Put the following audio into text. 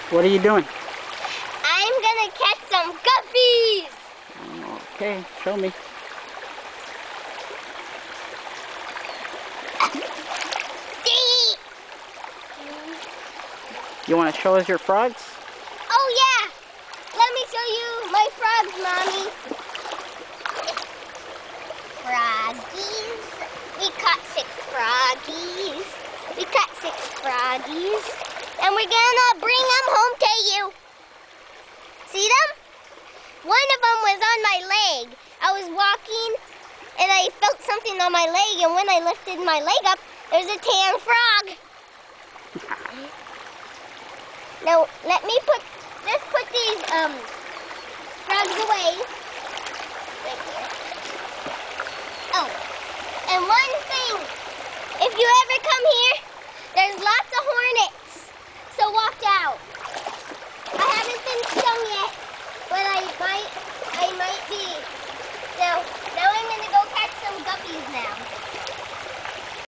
What are you doing? I'm gonna catch some guppies! Okay, show me. You want to show us your frogs? Oh yeah! Let me show you my frogs, Mommy. Froggies. We caught 6 froggies. We caught 6 froggies. And we're gonna bring them home to you. See them? One of them was on my leg. I was walking and I felt something on my leg, and when I lifted my leg up, there's a tan frog. Now, let me put these frogs away. Right here. Oh, and one thing, if you ever come here, there's lots of hornets, so watch out.